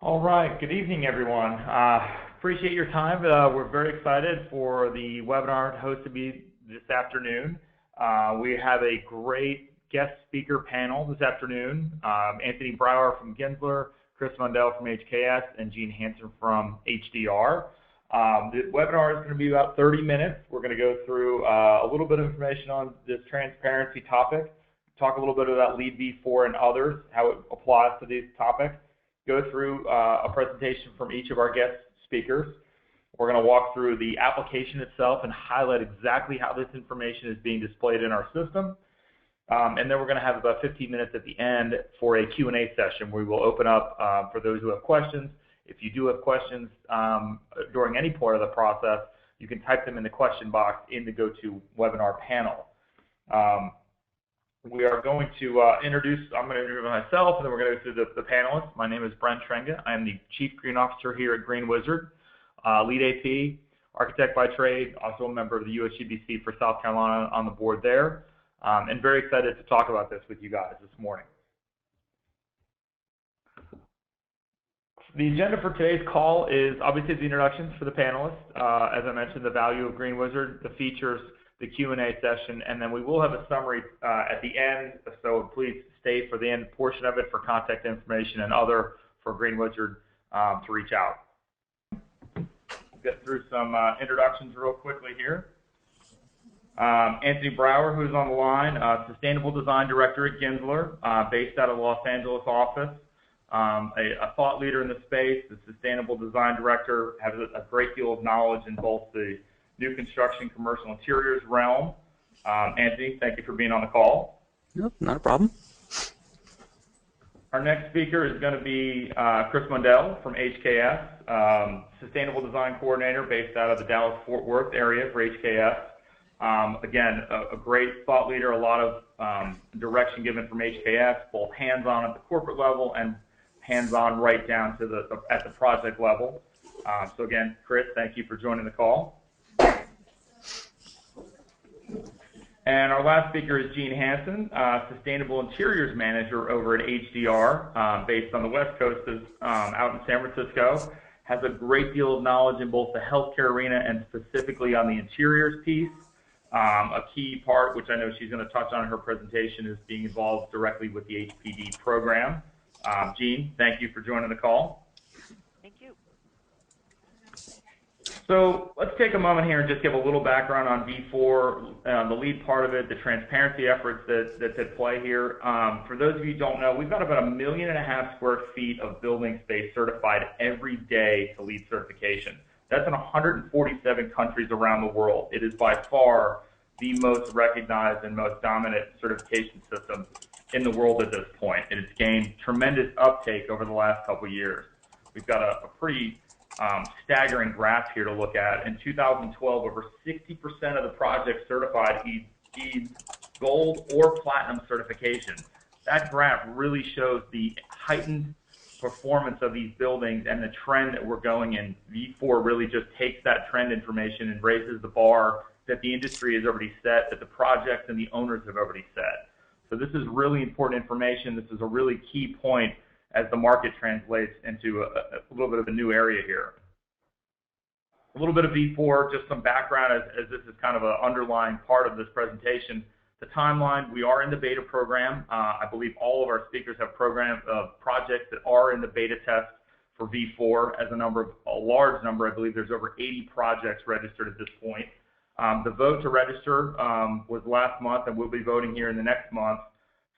All right, good evening, everyone. Appreciate your time. We're very excited for the webinar hosted to be this afternoon. We have a great guest speaker panel this afternoon. Anthony Brower from Gensler, Chris Mundell from HKS, and Gene Hansen from HDR. The webinar is going to be about 30 minutes. We're going to go through a little bit of information on this transparency topic, talk a little bit about LEED V4 and others, how it applies to these topics, go through a presentation from each of our guest speakers. We're going to walk through the application itself and highlight exactly how this information is being displayed in our system. And then we're going to have about 15 minutes at the end for a Q&A session where we will open up for those who have questions. If you do have questions during any part of the process, you can type them in the question box in the GoToWebinar panel. We are going to I'm going to introduce myself, and then we're going to go through the panelists. My name is Brent Trenga. I am the Chief Green Officer here at GreenWizard, Lead AP, architect by trade, also a member of the USGBC for South Carolina on the board there, and very excited to talk about this with you guys this morning. The agenda for today's call is obviously the introductions for the panelists. As I mentioned, the value of GreenWizard, the features, the Q&A session, and then we will have a summary at the end, so please stay for the end portion of it for contact information and other for GreenWizard to reach out. We'll get through some introductions real quickly here. Anthony Brower, who's on the line, Sustainable Design Director at Gensler, based out of the Los Angeles office, a thought leader in the space. The Sustainable Design Director has a great deal of knowledge in both the new construction, commercial interiors realm. Anthony, thank you for being on the call. Nope, not a problem. Our next speaker is going to be Chris Mundell from HKS, Sustainable Design Coordinator based out of the Dallas-Fort Worth area for HKS. Again, a great thought leader, a lot of direction given from HKS, both hands-on at the corporate level and hands-on right down to at the project level. So again, Chris, thank you for joining the call. And our last speaker is Gene Hansen, Sustainable Interiors Manager over at HDR, based on the West Coast, out in San Francisco. Has a great deal of knowledge in both the healthcare arena and specifically on the interiors piece. A key part, which I know she's going to touch on in her presentation, is being involved directly with the HPD program. Gene, thank you for joining the call. Thank you. So let's take a moment here and just give a little background on V4, the LEED part of it, the transparency efforts that's at play here. For those of you who don't know, we've got about 1.5 million square feet of building space certified every day to LEED certification. That's in 147 countries around the world. It is by far the most recognized and most dominant certification system in the world at this point. And it's gained tremendous uptake over the last couple of years. We've got a pretty staggering graph here to look at. In 2012, over 60% of the projects certified either gold or platinum certification. That graph really shows the heightened performance of these buildings and the trend that we're going in. V4 really just takes that trend information and raises the bar that the industry has already set, that the projects and the owners have already set. So this is really important information. This is a really key point as the market translates into a little bit of a new area here. A little bit of V4, just some background as this is kind of an underlying part of this presentation. The timeline, we are in the beta program. I believe all of our speakers have projects that are in the beta test for V4 as a large number. I believe there's over 80 projects registered at this point. The vote to register was last month, and we'll be voting here in the next month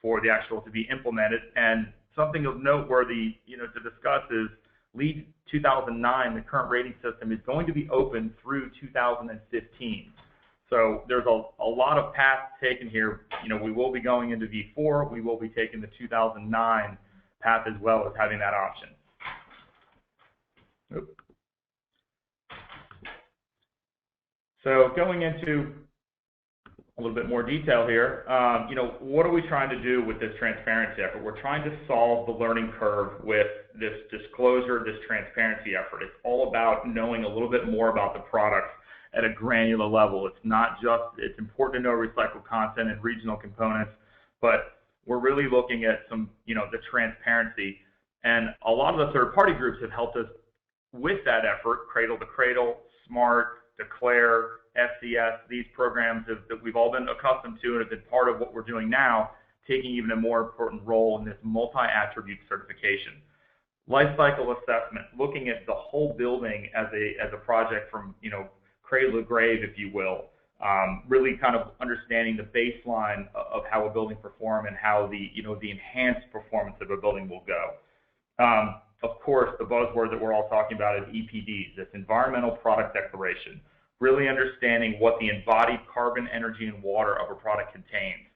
for the actual to be implemented. And something of noteworthy, to discuss is LEED 2009, the current rating system, is going to be open through 2015. So there's a lot of paths taken here. We will be going into V4. We will be taking the 2009 path as well as having that option. Oops. So going into a little bit more detail here, what are we trying to do with this transparency effort? We're trying to solve the learning curve with this disclosure, this transparency effort. It's all about knowing a little bit more about the products at a granular level. It's important to know recycled content and regional components, but we're really looking at some, the transparency. And a lot of the third-party groups have helped us with that effort, Cradle to Cradle, SMART, Declare, FCS, these programs that we've all been accustomed to and have been part of what we're doing now, taking even a more important role in this multi-attribute certification. Life cycle assessment, looking at the whole building as a project from, cradle to grave, if you will. Really kind of understanding the baseline of how a building performs and how the enhanced performance of a building will go. Of course, the buzzword that we're all talking about is EPDs, this Environmental Product Declaration, really understanding what the embodied carbon, energy, and water of a product contains.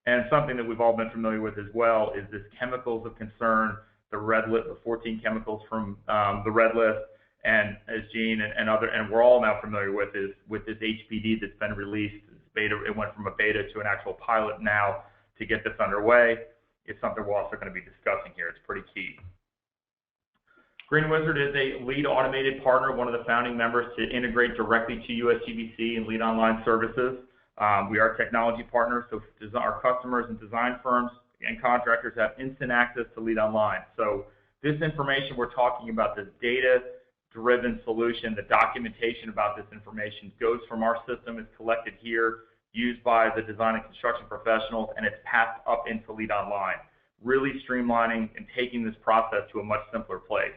And something that we've all been familiar with as well is this chemicals of concern, the red list, the 14 chemicals from the red list, and as Gene and we're all now familiar with is with this HPD that's been released. It went from a beta to an actual pilot now to get this underway. It's something we're also going to be discussing here. It's pretty key. GreenWizard is a LEED automated partner, one of the founding members to integrate directly to USGBC and LEED Online services. We are technology partners, so our customers and design firms and contractors have instant access to LEED Online. So this information we're talking about, this data-driven solution, the documentation about this information goes from our system, is collected here, used by the design and construction professionals, and it's passed up into LEED Online, really streamlining and taking this process to a much simpler place.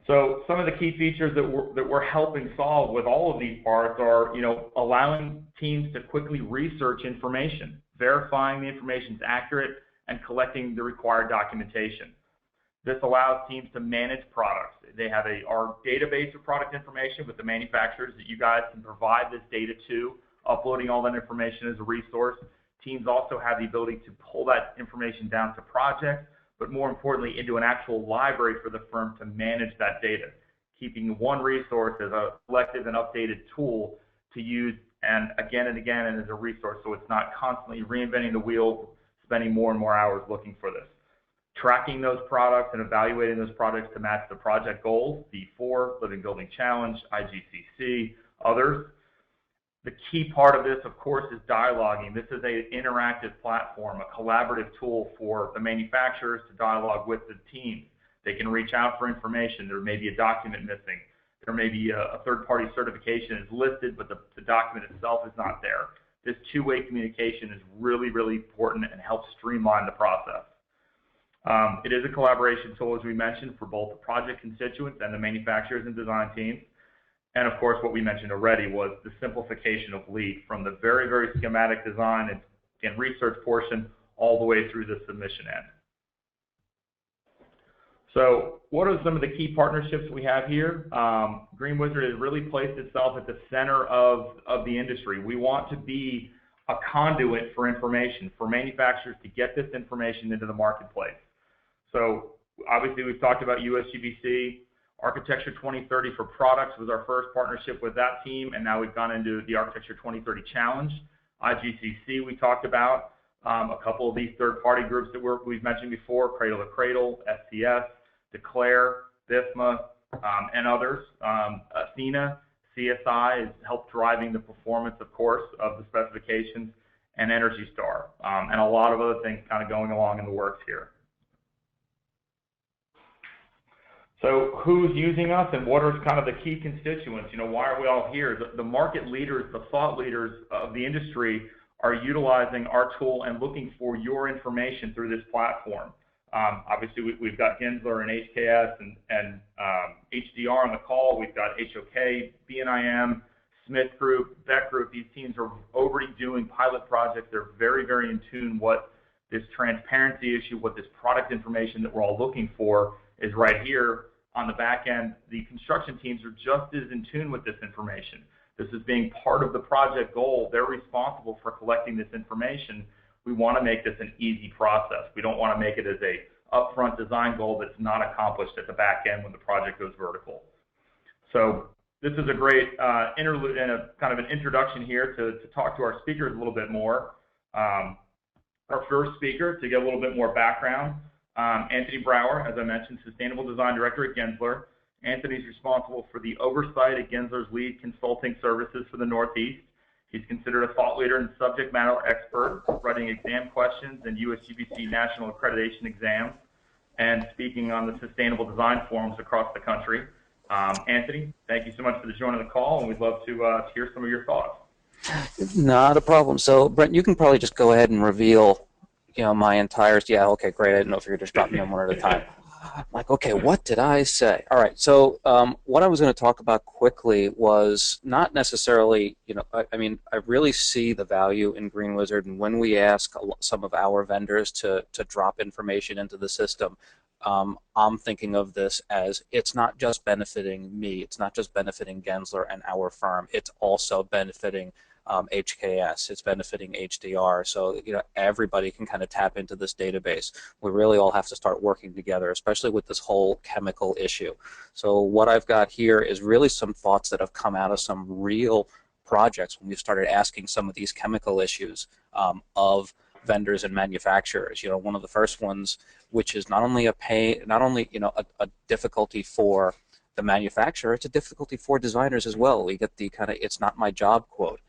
So some of the key features that we're helping solve with all of these parts are, allowing teams to quickly research information, verifying the information is accurate, and collecting the required documentation. This allows teams to manage products. They have our database of product information with the manufacturers that you guys can provide this data to, uploading all that information as a resource. Teams also have the ability to pull that information down to projects, but more importantly, into an actual library for the firm to manage that data, keeping one resource as a collective and updated tool to use and again and as a resource, so it's not constantly reinventing the wheel, spending more and more hours looking for this. Tracking those products and evaluating those products to match the project goals, V4, Living Building Challenge, IGCC, others. The key part of this, of course, is dialoguing. This is an interactive platform, a collaborative tool for the manufacturers to dialogue with the teams. They can reach out for information. There may be a document missing. There may be a third-party certification is listed, but the document itself is not there. This two-way communication is really, really important and helps streamline the process. It is a collaboration tool, as we mentioned, for both the project constituents and the manufacturers and design teams. And of course, what we mentioned already was the simplification of LEED from the very, very schematic design and research portion all the way through the submission end. So what are some of the key partnerships we have here? GreenWizard has really placed itself at the center of the industry. We want to be a conduit for information, for manufacturers to get this information into the marketplace. So obviously we've talked about USGBC. Architecture 2030 for products was our first partnership with that team, and now we've gone into the Architecture 2030 Challenge. IGCC we talked about. A couple of these third-party groups that we've mentioned before, Cradle to Cradle, SCS, Declare, BIFMA, and others. Athena, CSI has helped driving the performance, of course, of the specifications, and Energy Star, and a lot of other things kind of going along in the works here. So who's using us and what are kind of the key constituents? Why are we all here? The market leaders, the thought leaders of the industry are utilizing our tool and looking for your information through this platform. Obviously, we've got Gensler and HKS and HDR on the call. We've got HOK, BNIM, Smith Group, Beck Group. These teams are already doing pilot projects. They're very, very in tune what this transparency issue, what this product information that we're all looking for is right here on the back end. The construction teams are just as in tune with this information. This is being part of the project goal. They're responsible for collecting this information. We want to make this an easy process. We don't want to make it as a upfront design goal that's not accomplished at the back end when the project goes vertical. So this is a great interlude and a kind of an introduction here to talk to our speakers a little bit more. Our first speaker, to get a little bit more background, Anthony Brower, as I mentioned, Sustainable Design Director at Gensler. Anthony's responsible for the oversight at Gensler's LEED consulting services for the Northeast. He's considered a thought leader and subject matter expert, writing exam questions and USGBC national accreditation exams, and speaking on the sustainable design forums across the country. Anthony, thank you so much for joining the call, and we'd love to hear some of your thoughts. Not a problem. So, Brent, you can probably just go ahead and reveal, my entire. Yeah, okay, great. I didn't know if you were just dropping them one at a time. I'm like, okay, what did I say? All right. So, what I was going to talk about quickly was not necessarily, I mean, I really see the value in GreenWizard, and when we ask some of our vendors to drop information into the system, I'm thinking of this as it's not just benefiting me, it's not just benefiting Gensler and our firm, it's also benefiting HKS, it's benefiting HDR. So everybody can kind of tap into this database. We really all have to start working together, especially with this whole chemical issue. So what I've got here is really some thoughts that have come out of some real projects when we've started asking some of these chemical issues of vendors and manufacturers. One of the first ones, which is not only a difficulty for the manufacturer, it's a difficulty for designers as well. We get the kind of "it's not my job" quote.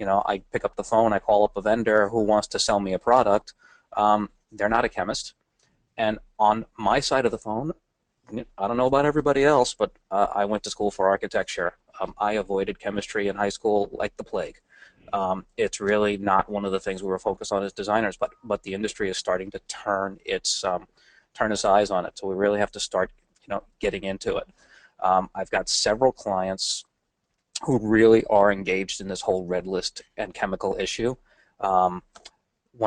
I pick up the phone, I call up a vendor who wants to sell me a product. They're not a chemist, and on my side of the phone, I don't know about everybody else, but I went to school for architecture. I avoided chemistry in high school like the plague. It's really not one of the things we were focused on as designers, but the industry is starting to turn its eyes on it. So we really have to start, getting into it. I've got several clients who really are engaged in this whole red list and chemical issue. One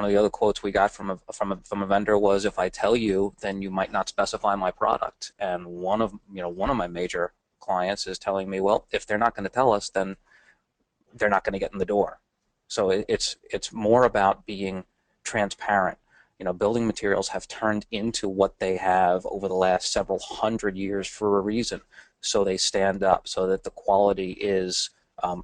of the other quotes we got from a vendor was, "If I tell you, then you might not specify my product." And one of my major clients is telling me, well, if they're not going to tell us, then they're not going to get in the door. So it's more about being transparent. Building materials have turned into what they have over the last several hundred years for a reason. So they stand up, so that the quality is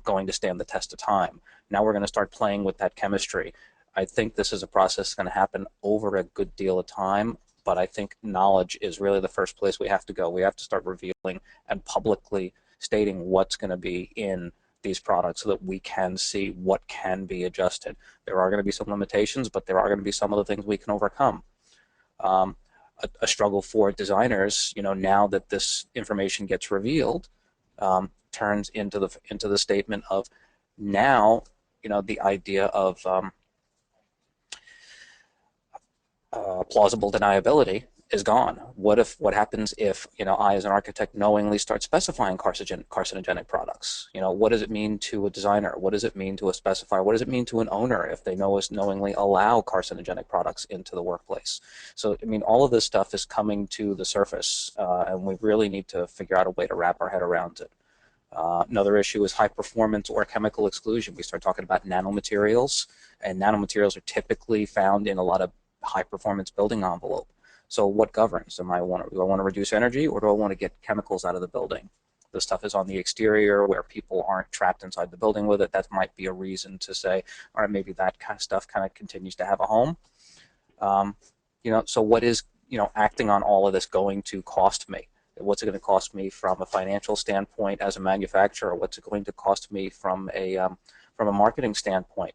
going to stand the test of time. Now we're going to start playing with that chemistry. I think this is a process that's going to happen over a good deal of time, but I think knowledge is really the first place we have to go. We have to start revealing and publicly stating what's going to be in these products so that we can see what can be adjusted. There are going to be some limitations, but there are going to be some of the things we can overcome. A struggle for designers, now that this information gets revealed, turns into the statement of now, the idea of plausible deniability is gone. What happens if I as an architect knowingly start specifying carcinogenic products? What does it mean to a designer? What does it mean to a specifier? What does it mean to an owner if they knowingly allow carcinogenic products into the workplace? So I mean, all of this stuff is coming to the surface, and we really need to figure out a way to wrap our head around it. Another issue is high performance or chemical exclusion. We start talking about nanomaterials, and nanomaterials are typically found in a lot of high performance building envelope. So what governs? Do I want to reduce energy, or do I want to get chemicals out of the building? The stuff is on the exterior where people aren't trapped inside the building with it. That might be a reason to say, all right, maybe that kind of stuff kind of continues to have a home. So what is, acting on all of this going to cost me? What's it going to cost me from a financial standpoint as a manufacturer? What's it going to cost me from a marketing standpoint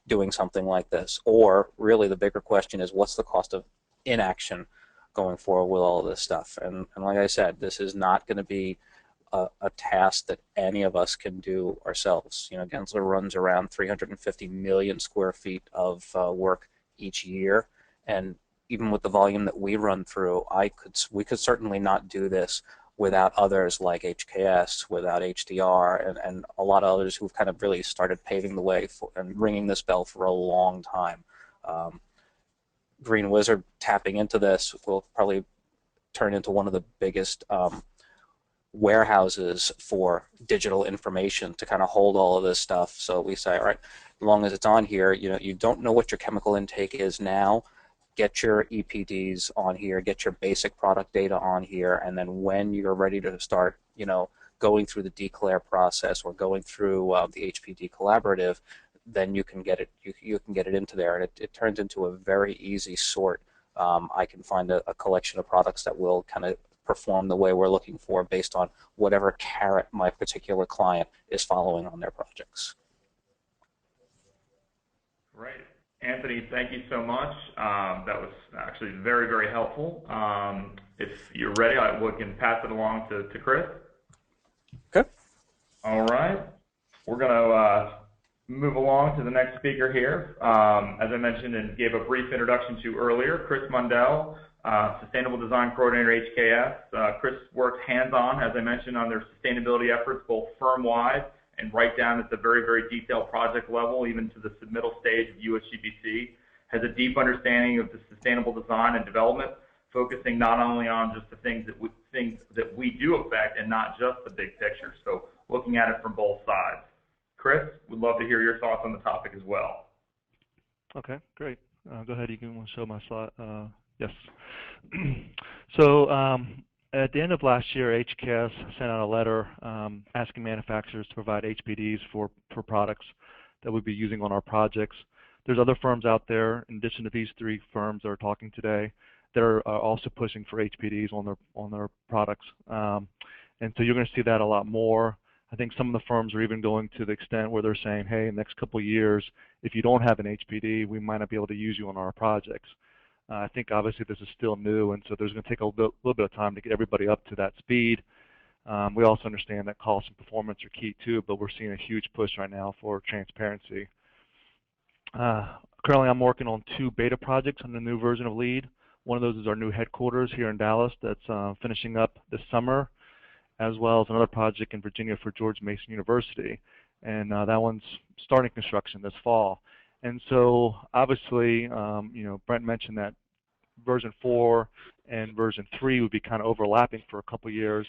doing something like this? Or really the bigger question is, what's the cost of inaction going forward with all of this stuff? And like I said, this is not going to be a task that any of us can do ourselves. Gensler runs around 350 million square feet of work each year, and even with the volume that we run through, we could certainly not do this without others like HKS, without HDR, and a lot of others who've kind of really started paving the way and ringing this bell for a long time. GreenWizard tapping into this will probably turn into one of the biggest warehouses for digital information to kind of hold all of this stuff. So we say, all right, as long as it's on here, you don't know what your chemical intake is now, get your EPDs on here, get your basic product data on here, and then when you're ready to start, going through the declare process or going through the HPD collaborative, then you can get it. You can get it into there, and it turns into a very easy sort. I can find a collection of products that will kind of perform the way we're looking for based on whatever carrot my particular client is following on their projects. Great. Anthony, thank you so much. That was actually very, very helpful. If you're ready, we can pass it along to Chris. Okay. All right. We're going to move along to the next speaker here. As I mentioned and gave a brief introduction to earlier, Chris Mundell, Sustainable Design Coordinator, HKS. Chris works hands-on, as I mentioned, on their sustainability efforts, both firm-wide and right down at the very, very detailed project level, even to the submittal stage of USGBC, has a deep understanding of the sustainable design and development, focusing not only on just the things that we do affect and not just the big picture. So looking at it from both sides. Chris, we'd love to hear your thoughts on the topic as well. Okay, great. Go ahead. You can show my slide. Yes. So at the end of last year, HKS sent out a letter asking manufacturers to provide HPDs for products that we'd be using on our projects. There's other firms out there, in addition to these three firms that are talking today, that are also pushing for HPDs on their products. And so you're going to see that a lot more. I think some of the firms are even going to the extent where they're saying, hey, in the next couple of years, if you don't have an HPD, we might not be able to use you on our projects. I think obviously this is still new, and so there's going to take a little bit of time to get everybody up to that speed. We also understand that cost and performance are key too, but we're seeing a huge push right now for transparency. Currently I'm working on 2 beta projects on the new version of LEED. One of those is our new headquarters here in Dallas that's finishing up this summer, as well as another project in Virginia for George Mason University. And that one's starting construction this fall. And so obviously, you know, Brent mentioned that version 4 and version 3 would be kind of overlapping for a couple years,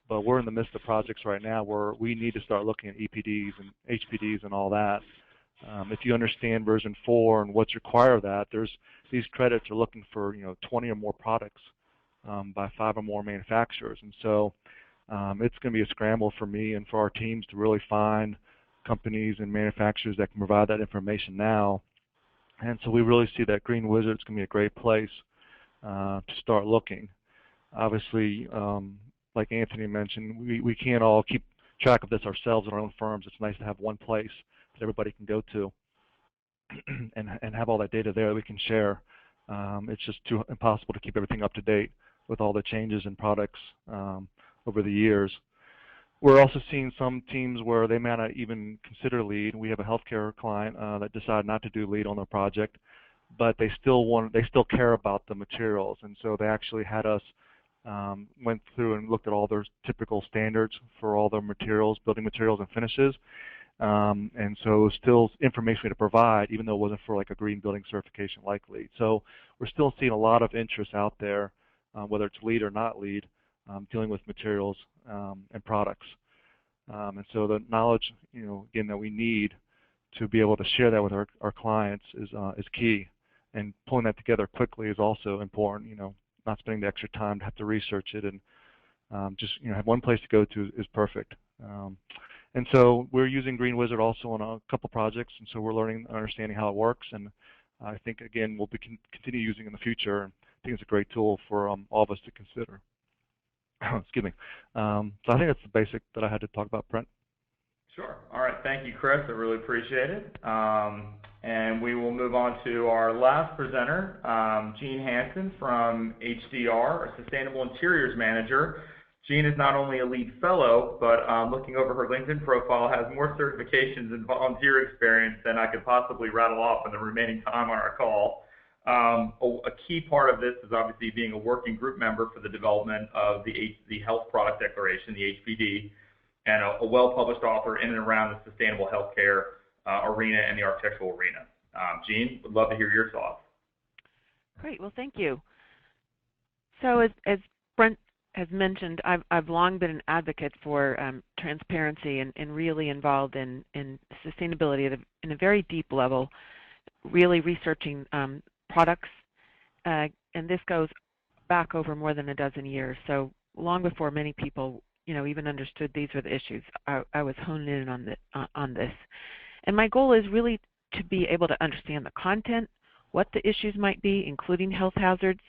but we're in the midst of projects right now where we need to start looking at EPDs and HPDs and all that. If you understand version 4 and what's required of that, these credits are looking for 20 or more products by 5 or more manufacturers, and so it's going to be a scramble for me and for our teams to really find companies and manufacturers that can provide that information now. And so we really see that GreenWizard is going to be a great place to start looking. Obviously, like Anthony mentioned, we can't all keep track of this ourselves in our own firms. It's nice to have one place that everybody can go to and have all that data there that we can share. It's just too impossible to keep everything up to date with all the changes in products over the years. We're also seeing some teams where they may not even consider LEED. We have a healthcare client that decided not to do LEED on their project, but they still care about the materials, and so they actually had us went through and looked at all their typical standards for all their materials, building materials and finishes, and so still information to provide, even though it wasn't for like a green building certification like LEED. So we're still seeing a lot of interest out there, whether it's LEED or not LEED, dealing with materials and products. And so the knowledge, again, that we need to be able to share that with our clients is key. And pulling that together quickly is also important, not spending the extra time to have to research it, and just have one place to go to is perfect. And so we're using GreenWizard also on a couple projects, and so we're learning and understanding how it works, and I think, again, we'll continue using in the future. I think it's a great tool for all of us to consider. Excuse me. So I think that's the basic that I had to talk about, Brent. Sure. All right. Thank you, Chris. I really appreciate it. And we will move on to our last presenter, Jean Hansen from HDR, our Sustainable Interiors Manager. Jean is not only a LEED fellow, but looking over her LinkedIn profile, has more certifications and volunteer experience than I could possibly rattle off in the remaining time on our call. A key part of this is obviously being a working group member for the development of the Health Product Declaration, the HPD, and a well-published author in and around the sustainable healthcare arena and the architectural arena. Jean, would love to hear your thoughts. Great. Well, thank you. So as Brent has mentioned, I've long been an advocate for transparency and really involved in sustainability in a very deep level, really researching products, and this goes back over more than a dozen years. So long before many people, even understood these were the issues, I was honing in on this. And my goal is really to be able to understand the content, what the issues might be, including health hazards,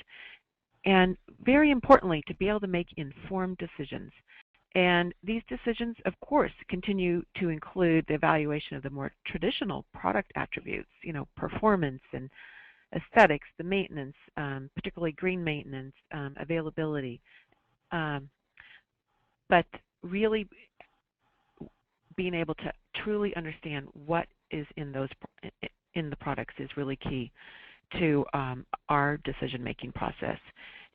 and very importantly, to be able to make informed decisions. And these decisions, of course, continue to include the evaluation of the more traditional product attributes, performance and aesthetics, the maintenance, particularly green maintenance, availability. But really being able to truly understand what is in the products is really key to our decision-making process.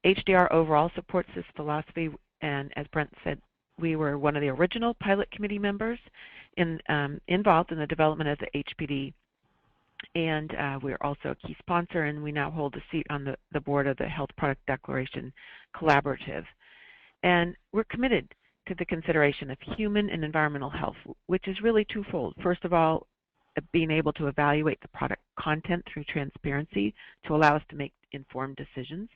HDR overall supports this philosophy, and as Brent said, we were one of the original pilot committee members involved in the development of the HPD, and we're also a key sponsor, and we now hold a seat on the board of the Health Product Declaration Collaborative. And we're committed to the consideration of human and environmental health, which is really twofold. First of all, being able to evaluate the product content through transparency to allow us to make informed decisions,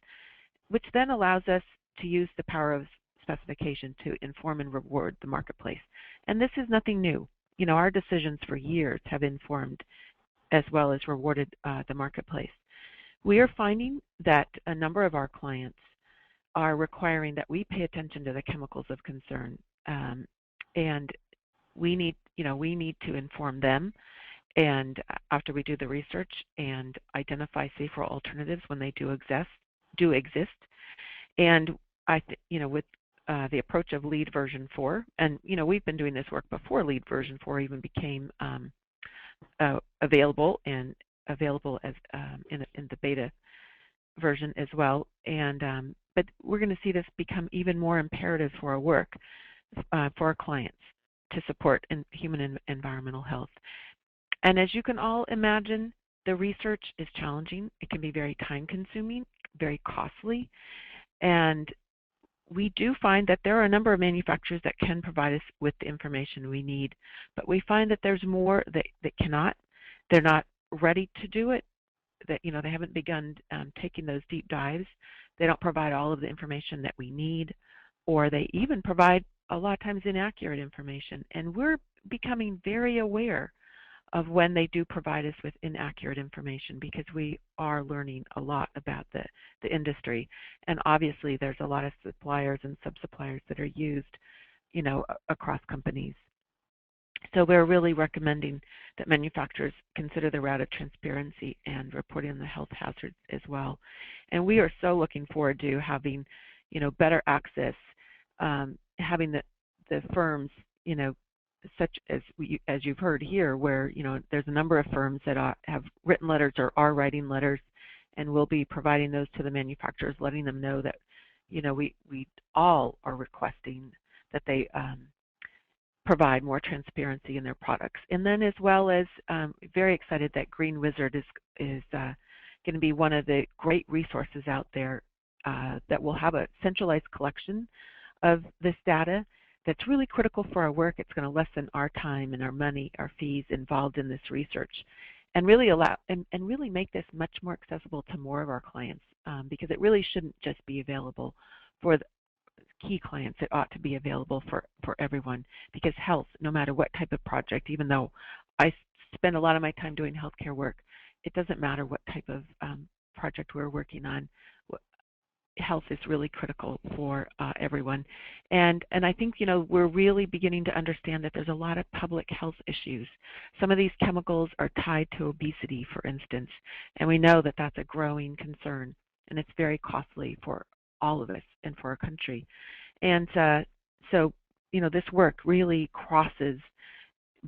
which then allows us to use the power of specification to inform and reward the marketplace. And this is nothing new. Our decisions for years have informed as well as rewarded the marketplace. We are finding that a number of our clients are requiring that we pay attention to the chemicals of concern, and we need to inform them, and after we do the research and identify safer alternatives when they do exist. And with the approach of LEED version 4, and we've been doing this work before LEED version 4 even became available as in the beta version as well. And but we're going to see this become even more imperative for our work, for our clients, to support human and environmental health. And as you can all imagine, the research is challenging. It can be very time-consuming, very costly, and we do find that there are a number of manufacturers that can provide us with the information we need, but we find that there's more that cannot. They're not ready to do it. That they haven't begun taking those deep dives. They don't provide all of the information that we need, or they even provide a lot of times inaccurate information. And we're becoming very aware of when they do provide us with inaccurate information, because we are learning a lot about the industry. And obviously there's a lot of suppliers and sub-suppliers that are used, across companies. So we're really recommending that manufacturers consider the route of transparency and reporting on the health hazards as well. And we are so looking forward to having, better access, having the firms, such as you've heard here, where there's a number of firms that have written letters or are writing letters, and we'll be providing those to the manufacturers, letting them know that we all are requesting that they provide more transparency in their products. And then as well as very excited that GreenWizard is going to be one of the great resources out there that will have a centralized collection of this data that's really critical for our work. It's going to lessen our time and our money, our fees involved in this research, and really allow and really make this much more accessible to more of our clients, because it really shouldn't just be available for the key clients. It ought to be available for everyone, because health, no matter what type of project, even though I spend a lot of my time doing healthcare work, it doesn't matter what type of project we're working on. Health is really critical for everyone, and I think we're really beginning to understand that there's a lot of public health issues. Some of these chemicals are tied to obesity, for instance, and we know that that's a growing concern, and it's very costly for all of us and for our country. And so this work really crosses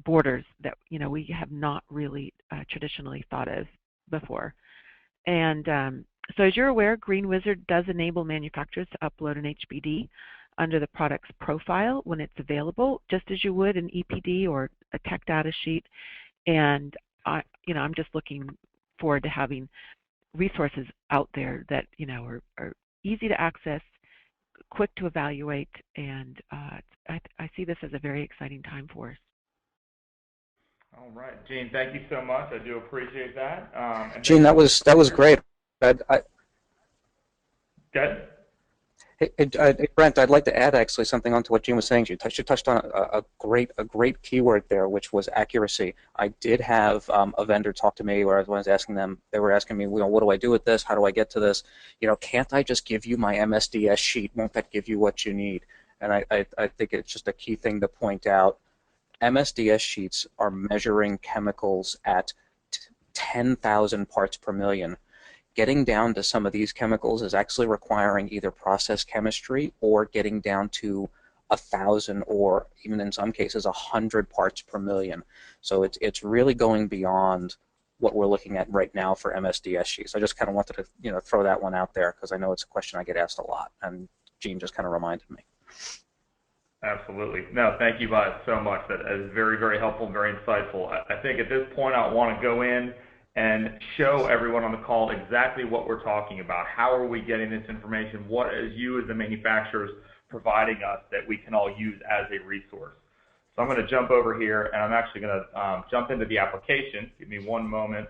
borders that we have not really traditionally thought of before. And so as you're aware, GreenWizard does enable manufacturers to upload an HPD under the product's profile when it's available, just as you would an EPD or a tech data sheet. And I'm just looking forward to having resources out there that are easy to access, quick to evaluate, and I see this as a very exciting time for us. All right, Gene, thank you so much. I do appreciate that. Gene, that was great. Good. Hey, Brent, I'd like to add actually something onto what Gene was saying. You touched on a great keyword there, which was accuracy. I did have a vendor talk to me where I was asking them. They were asking me, what do I do with this? How do I get to this? Can't I just give you my MSDS sheet? Won't that give you what you need? and I think it's just a key thing to point out. MSDS sheets are measuring chemicals at 10,000 parts per million. Getting down to some of these chemicals is actually requiring either process chemistry or getting down to 1,000 or even in some cases 100 parts per million. So it's really going beyond what we're looking at right now for MSDS sheets. I just kind of wanted to throw that one out there because I know it's a question I get asked a lot, and Gene just kind of reminded me. Absolutely. No, thank you guys so much. That is very, very helpful, very insightful. I think at this point I want to go in and show everyone on the call exactly what we're talking about. How are we getting this information? What is you as the manufacturers providing us that we can all use as a resource? So I'm going to jump over here, and I'm actually going to jump into the application. Give me one moment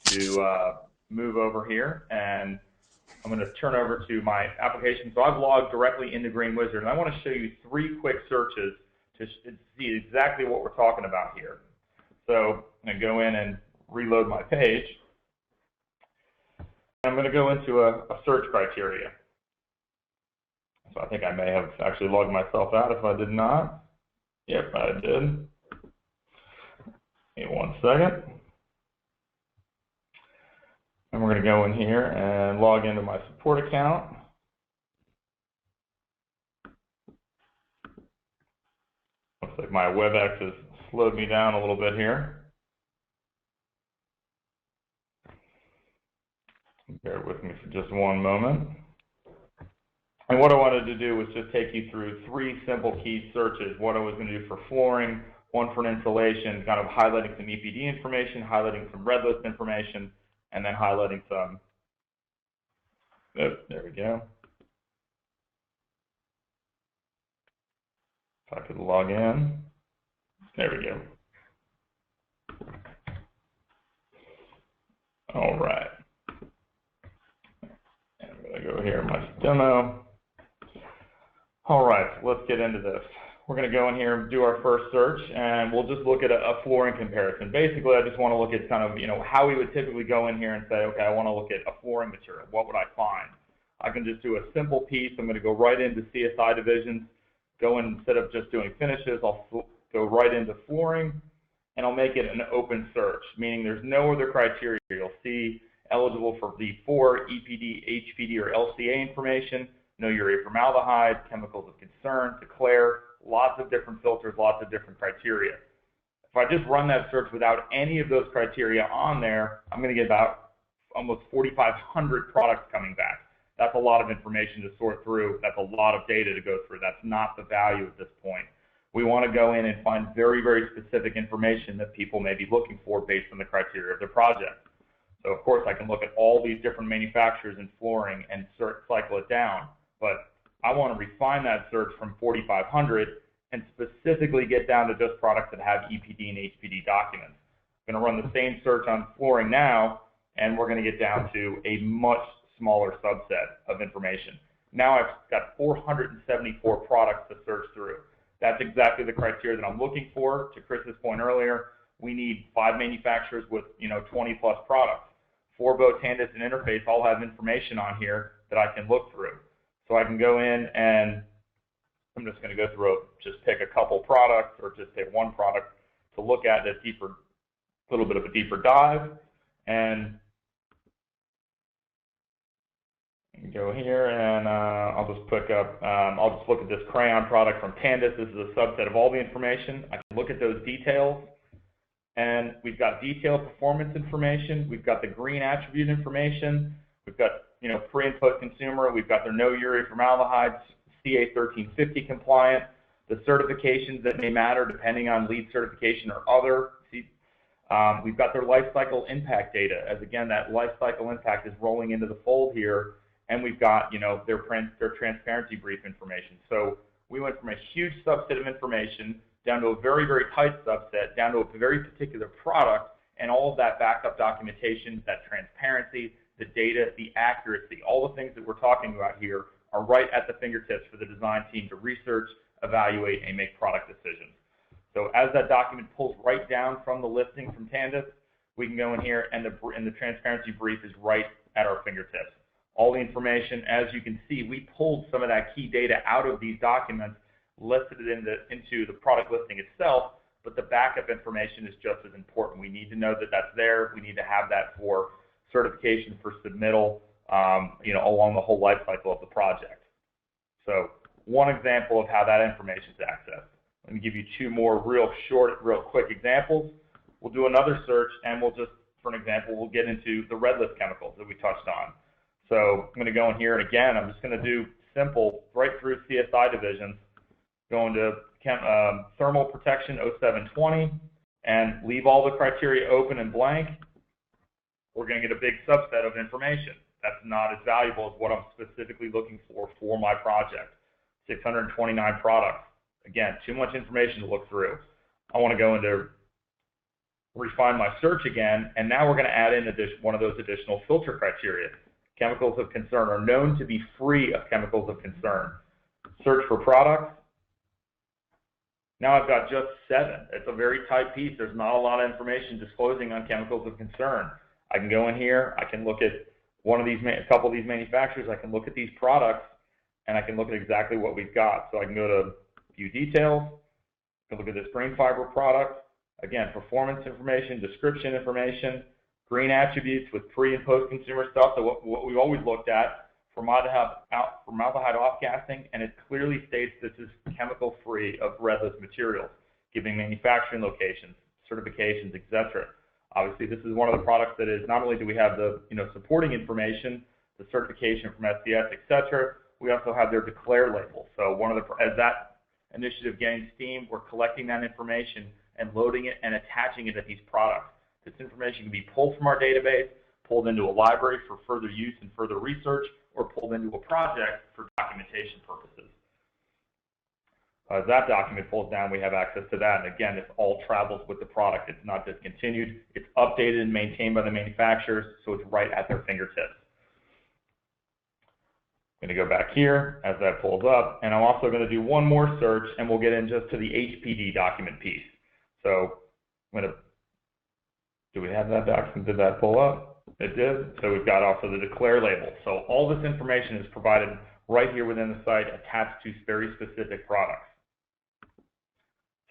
to move over here, and I'm going to turn over to my application. So I've logged directly into GreenWizard, and I want to show you 3 quick searches to see exactly what we're talking about here. So I'm going to go in and reload my page. I'm going to go into a search criteria. So I think I may have actually logged myself out if I did not. Yep, I did. Give me one second. And we're going to go in here and log into my support account. Looks like my WebEx has slowed me down a little bit here. Bear with me for just one moment. And what I wanted to do was just take you through 3 simple key searches. What I was going to do for flooring, one for an insulation, kind of highlighting some EPD information, highlighting some red list information, and then highlighting some, oh, there we go. If I could log in, there we go. All right. And I'm going to go here, my demo. All right, so let's get into this. We're going to go in here and do our first search, and we'll just look at a flooring comparison. Basically, I just want to look at kind of, how we would typically go in here and say, okay, I want to look at a flooring material. What would I find? I can just do a simple piece. I'm going to go right into CSI divisions, go in, instead of just doing finishes, I'll go right into flooring, and I'll make it an open search, meaning there's no other criteria. You'll see eligible for V4, EPD, HPD, or LCA information, no urea formaldehyde, chemicals of concern, declare, lots of different filters, lots of different criteria. If I just run that search without any of those criteria on there, I'm going to get about almost 4,500 products coming back. That's a lot of information to sort through. That's a lot of data to go through. That's not the value at this point. We want to go in and find very, very specific information that people may be looking for based on the criteria of their project. So of course I can look at all these different manufacturers in flooring and cycle it down, but I want to refine that search from 4,500 and specifically get down to just products that have EPD and HPD documents. I'm going to run the same search on flooring now, and we're going to get down to a much smaller subset of information. Now I've got 474 products to search through. That's exactly the criteria that I'm looking for. To Chris's point earlier, we need 5 manufacturers with 20 plus products. Forbo, Tandis, and Interface all have information on here that I can look through. So I can go in and I'm just going to go through, just pick a couple products or just pick one product to look at a little bit of a deeper dive, and go here and I'll just pick up, I'll just look at this crayon product from Tandis. This is a subset of all the information. I can look at those details, and we've got detailed performance information. We've got the green attribute information. We've got pre and post consumer. We've got their no urea formaldehyde, CA 1350 compliant, the certifications that may matter depending on LEED certification or other. We've got their life cycle impact data, as again that life cycle impact is rolling into the fold here, and we've got their transparency brief information. So we went from a huge subset of information down to a very, very tight subset, down to a very particular product, and all of that backup documentation, that transparency, the data, the accuracy, all the things that we're talking about here are right at the fingertips for the design team to research, evaluate, and make product decisions. So as that document pulls right down from the listing from Tandis, we can go in here, and the transparency brief is right at our fingertips. All the information, as you can see, we pulled some of that key data out of these documents listed it into the product listing itself, but the backup information is just as important. We need to know that that's there. We need to have that for certification for submittal, along the whole life cycle of the project. So one example of how that information is accessed. Let me give you two more real quick examples. We'll do another search, and we'll just, for an example, we'll get into the red list chemicals that we touched on. So I'm going to go in here, and again, I'm just going to do simple, right through CSI divisions, go into thermal protection 0720, and leave all the criteria open and blank. We're going to get a big subset of information. That's not as valuable as what I'm specifically looking for my project. 629 products. Again, too much information to look through. I want to go into refine my search again, and now we're going to add in one of those additional filter criteria. Chemicals of concern are known to be free of chemicals of concern. Search for products. Now I've got just 7. It's a very tight piece. There's not a lot of information disclosing on chemicals of concern. I can go in here, I can look at a couple of these manufacturers, I can look at these products, and I can look at exactly what we've got. So I can go to view details, I can look at this green fiber product, again, performance information, description information, green attributes with pre and post consumer stuff. So what we've always looked at, formaldehyde off-gassing, and it clearly states this is chemical free of red list materials, giving manufacturing locations, certifications, etc. Obviously, this is one of the products that is, not only do we have the supporting information, the certification from SCS, etc., we also have their declare label. So as that initiative gains steam, we're collecting that information and loading it and attaching it to these products. This information can be pulled from our database, pulled into a library for further use and further research, or pulled into a project for documentation purposes. As that document pulls down, we have access to that. And again, this all travels with the product. It's not discontinued. It's updated and maintained by the manufacturers, so it's right at their fingertips. I'm going to go back here as that pulls up, and I'm also going to do one more search, and we'll get in just to the HPD document piece. So I'm going to, do we have that document? Did that pull up? It did. So we've got also the declare label. So all this information is provided right here within the site, attached to very specific products.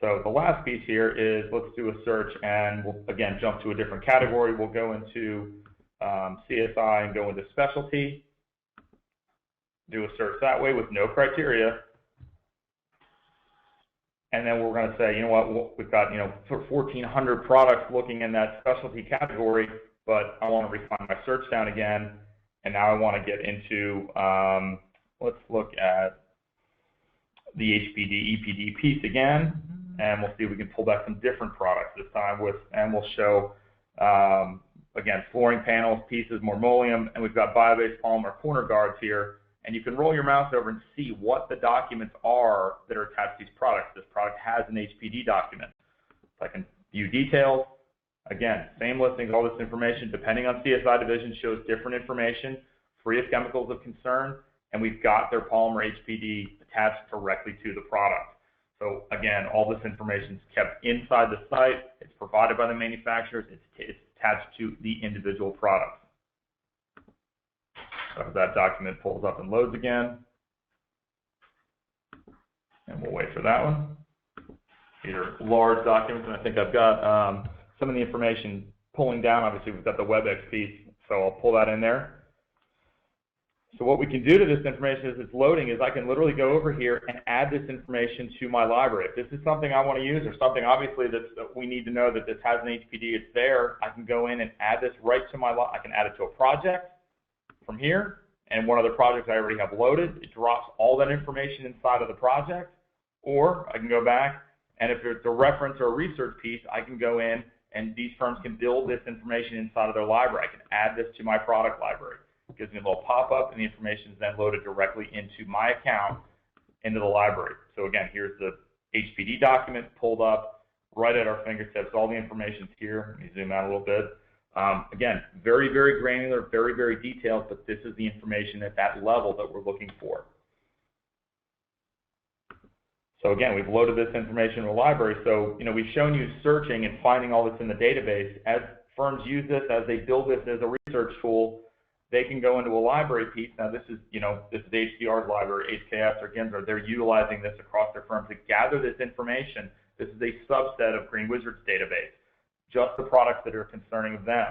So the last piece here is, let's do a search, and we'll again jump to a different category. We'll go into CSI and go into specialty. Do a search that way with no criteria. And then we're going to say, you know what, we've got 1,400 products looking in that specialty category, but I want to refine my search down again, and now I want to get into, let's look at the HPD, EPD piece again, and we'll see if we can pull back some different products this time and we'll show, again, flooring panels, pieces, marmoleum, and we've got bio-based polymer corner guards here. And you can roll your mouse over and see what the documents are that are attached to these products. This product has an HPD document. So I can view details. Again, same listings, all this information, depending on CSI division, shows different information, free of chemicals of concern, and we've got their polymer HPD attached directly to the product. So again, all this information is kept inside the site. It's provided by the manufacturers. It's attached to the individual products. So that document pulls up and loads again, and we'll wait for that one. These are large documents, and I think I've got some of the information pulling down. Obviously, we've got the WebEx piece, so I'll pull that in there. So what we can do to this information as it's loading is I can literally go over here and add this information to my library. If this is something I want to use, or something obviously that we need to know that this has an HPD, it's there, I can go in and add this right to I can add it to a project from here, and one of the projects I already have loaded, it drops all that information inside of the project, or I can go back, and if it's a reference or a research piece, I can go in, and these firms can build this information inside of their library. I can add this to my product library. It gives me a little pop-up, and the information is then loaded directly into my account, into the library. So again, here's the HPD document pulled up right at our fingertips. All the information's here. Let me zoom out a little bit. Again, very, very granular, very, very detailed, but this is the information at that level that we're looking for. So again, we've loaded this information in the library. So, we've shown you searching and finding all this in the database. As firms use this, as they build this as a research tool, they can go into a library piece. Now this is, this is HDR's library, HKS or Gensler. They're utilizing this across their firm to gather this information. This is a subset of GreenWizard's database, just the products that are concerning them.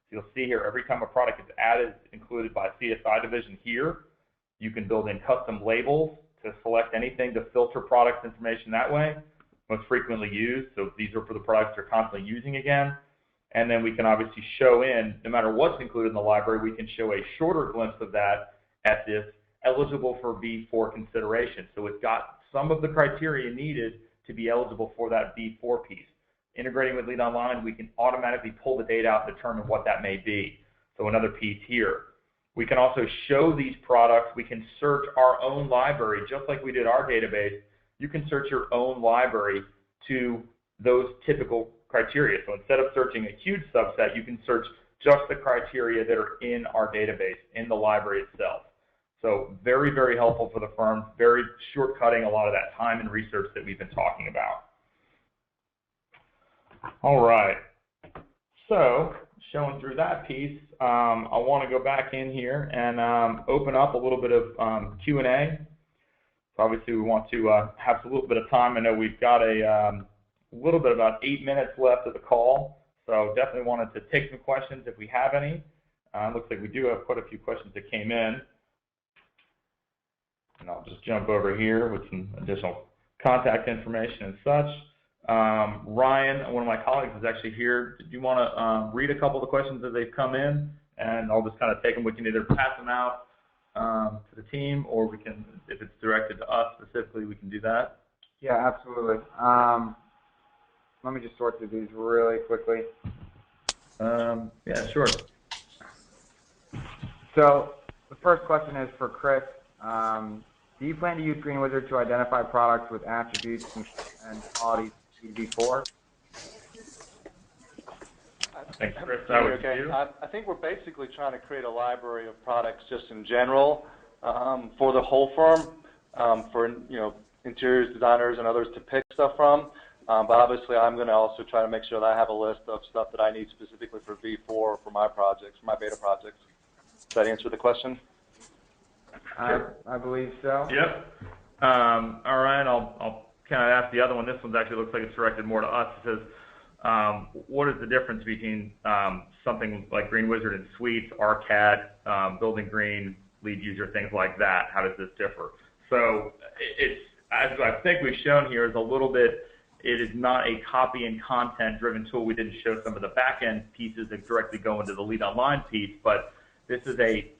So you'll see here, every time a product is added, it's included by CSI division here. You can build in custom labels to select anything to filter products information that way. Most frequently used, so these are for the products you're constantly using again. And then we can obviously show in, no matter what's included in the library, we can show a shorter glimpse of that at this eligible for V4 consideration. So it's got some of the criteria needed to be eligible for that V4 piece. Integrating with LEED Online, we can automatically pull the data out and determine what that may be. So another piece here. We can also show these products. We can search our own library, just like we did our database. You can search your own library to those typical criteria. So instead of searching a huge subset, you can search just the criteria that are in our database, in the library itself. So very, very helpful for the firm, very shortcutting a lot of that time and research that we've been talking about. All right, so showing through that piece, I want to go back in here and open up a little bit of Q&A. So obviously we want to have a little bit of time. I know we've got a little bit, about 8 minutes left of the call, so definitely wanted to take some questions if we have any. Looks like we do have quite a few questions that came in. And I'll just jump over here with some additional contact information and such. Ryan, one of my colleagues, is actually here. Did you want to read a couple of the questions as they've come in? And I'll just kind of take them. We can either pass them out to the team, or we can, if it's directed to us specifically, we can do that. Yeah, absolutely. Let me just sort through these really quickly. Yeah, sure. So the first question is for Chris. Do you plan to use GreenWizard to identify products with attributes and qualities V4? Thanks, Chris. That was okay. you. I think we're basically trying to create a library of products just in general for the whole firm, for interiors designers and others to pick stuff from. But obviously, I'm going to also try to make sure that I have a list of stuff that I need specifically for V4 for my projects, for my beta projects. Does that answer the question? I believe so. Yep. All right, I'll kind of ask the other one. This one actually looks like it's directed more to us. It says, what is the difference between something like GreenWizard and Suites, RCAD, Building Green, LEED User, things like that? How does this differ? So it's, as I think we've shown here, is a little bit, it is not a copy and content driven tool. We didn't show some of the back end pieces that directly go into the LEED Online piece, but this is a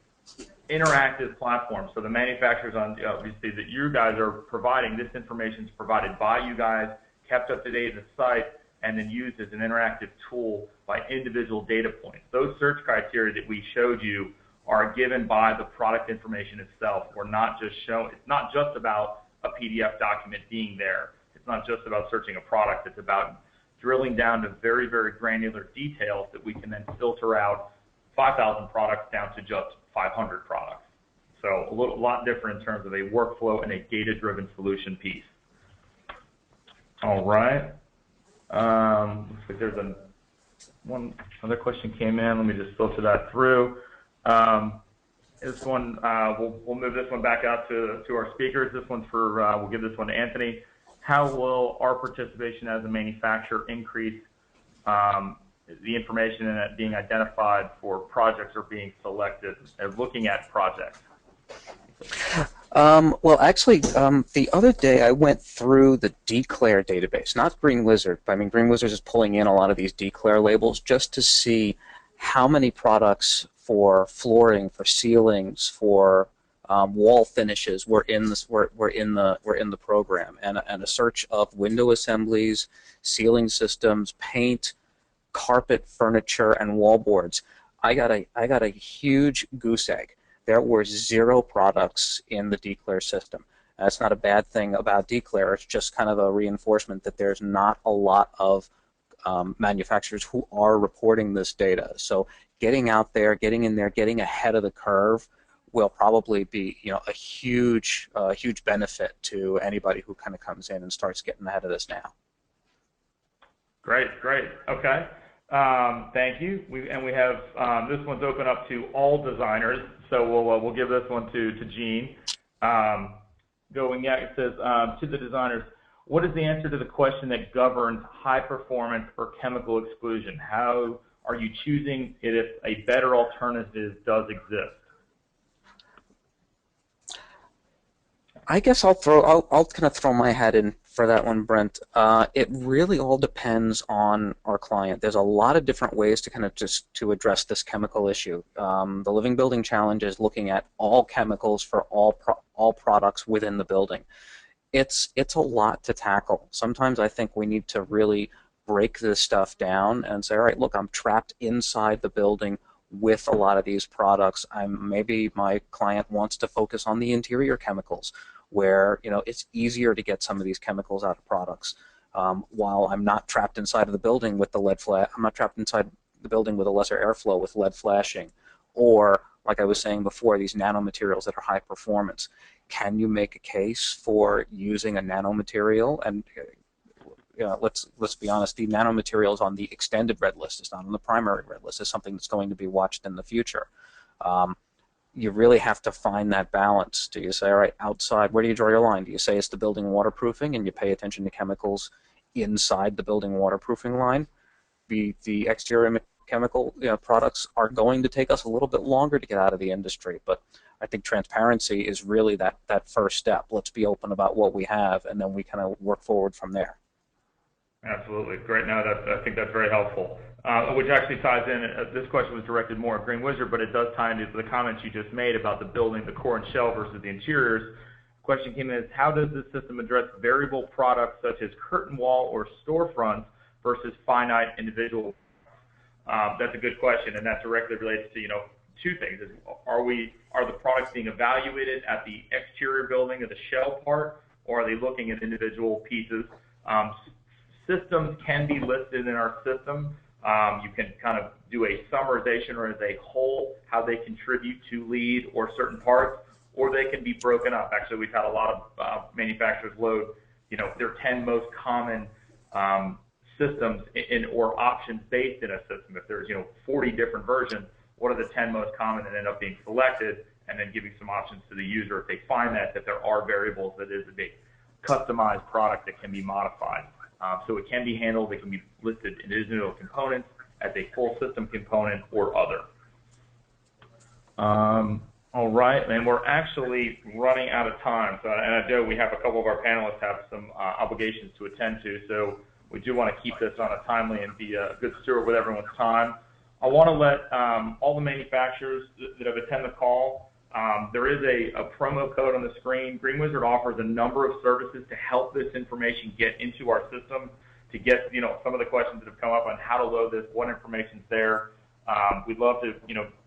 interactive platform. So the manufacturers, obviously, that you guys are providing, this information is provided by you guys, kept up to date in the site, and then used as an interactive tool by individual data points. Those search criteria that we showed you are given by the product information itself. We're not just showing, it's not just about a PDF document being there. It's not just about searching a product. It's about drilling down to very, very granular details that we can then filter out 5,000 products down to just 500 products. So a lot different in terms of a workflow and a data-driven solution piece. All right. Looks like there's one other question came in. Let me just filter that through. This one, we'll move this one back out to our speakers. This one's for, we'll give this one to Anthony. How will our participation as a manufacturer increase the information and it being identified for projects or being selected and looking at projects? Well, actually, the other day I went through the Declare database, not GreenWizard. I mean, GreenWizard is pulling in a lot of these Declare labels just to see how many products for flooring, for ceilings, for wall finishes were in this were in the program, and a search of window assemblies, ceiling systems, paint, carpet, furniture, and wall boards. I got a huge goose egg. There were 0 products in the Declare system. That's not a bad thing about Declare. It's just kind of a reinforcement that there's not a lot of manufacturers who are reporting this data. So getting out there, getting in there, getting ahead of the curve will probably be, a huge benefit to anybody who kind of comes in and starts getting ahead of this now. Great, great. Okay. Thank you. We have this one's open up to all designers, so we'll give this one to Gene. Going yeah, it says to the designers, what is the answer to the question that governs high performance or chemical exclusion? How are you choosing it if a better alternative does exist? I guess I'll kind of throw my hat in for that one, Brent. It really all depends on our client. There's a lot of different ways to kind of just to address this chemical issue. The Living Building Challenge is looking at all chemicals for all products within the building. It's a lot to tackle. Sometimes I think we need to really break this stuff down and say, all right, look, I'm trapped inside the building with a lot of these products. Maybe my client wants to focus on the interior chemicals, where it's easier to get some of these chemicals out of products. While I'm not trapped inside of the building with the lead flash, I'm not trapped inside the building with a lesser airflow with lead flashing, or like I was saying before, these nanomaterials that are high performance. Can you make a case for using a nanomaterial? And let's be honest, the nanomaterials on the extended red list, it's not on the primary red list, is something that's going to be watched in the future. You really have to find that balance. Do you say, all right, outside, where do you draw your line? Do you say it's the building waterproofing and you pay attention to chemicals inside the building waterproofing line? The exterior chemical products are going to take us a little bit longer to get out of the industry, but I think transparency is really that first step. Let's be open about what we have, and then we kind of work forward from there. Absolutely. Great. No, I think that's very helpful. Which actually ties in, this question was directed more at GreenWizard, but it does tie into the comments you just made about the building, the core and shell versus the interiors. The question came in as, how does this system address variable products such as curtain wall or storefronts versus finite individual? That's a good question, and that directly relates to, two things. Are the products being evaluated at the exterior building of the shell part, or are they looking at individual pieces? Systems can be listed in our system. You can kind of do a summarization or as a whole, how they contribute to LEED or certain parts, or they can be broken up. Actually, we've had a lot of manufacturers load, their 10 most common systems or options based in a system. If there's 40 different versions, what are the 10 most common that end up being selected, and then giving some options to the user if they find that there are variables that is a big customized product that can be modified. So it can be handled, it can be listed in individual components as a full system component or other. All right, and we're actually running out of time. So, and I know we have a couple of our panelists have some obligations to attend to, so we do want to keep this on a timely and be a good steward with everyone's time. I want to let all the manufacturers that have attended the call, there is a promo code on the screen. GreenWizard offers a number of services to help this information get into our system, to get some of the questions that have come up on how to load this, what information's there. We'd love to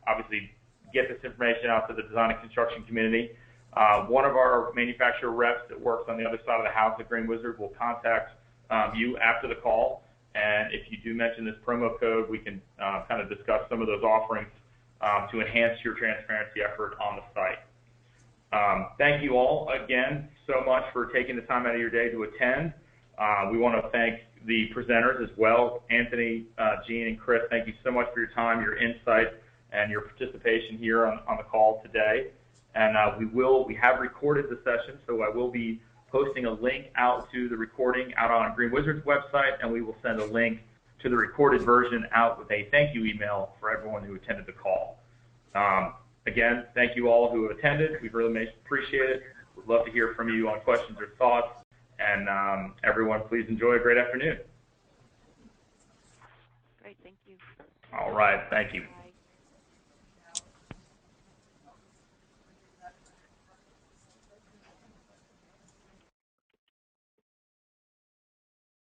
obviously get this information out to the design and construction community. One of our manufacturer reps that works on the other side of the house at GreenWizard will contact you after the call, and if you do mention this promo code, we can kind of discuss some of those offerings to enhance your transparency effort on the site. Thank you all again so much for taking the time out of your day to attend. We want to thank the presenters as well. Anthony, Gene, and Chris, thank you so much for your time, your insight, and your participation here on the call today. And we have recorded the session, so I will be posting a link out to the recording out on GreenWizard's website, and we will send a link to the recorded version out with a thank you email for everyone who attended the call. Again, thank you all who have attended. We really appreciate it. We'd love to hear from you on questions or thoughts. And everyone, please enjoy a great afternoon. Great, thank you. All right, thank you.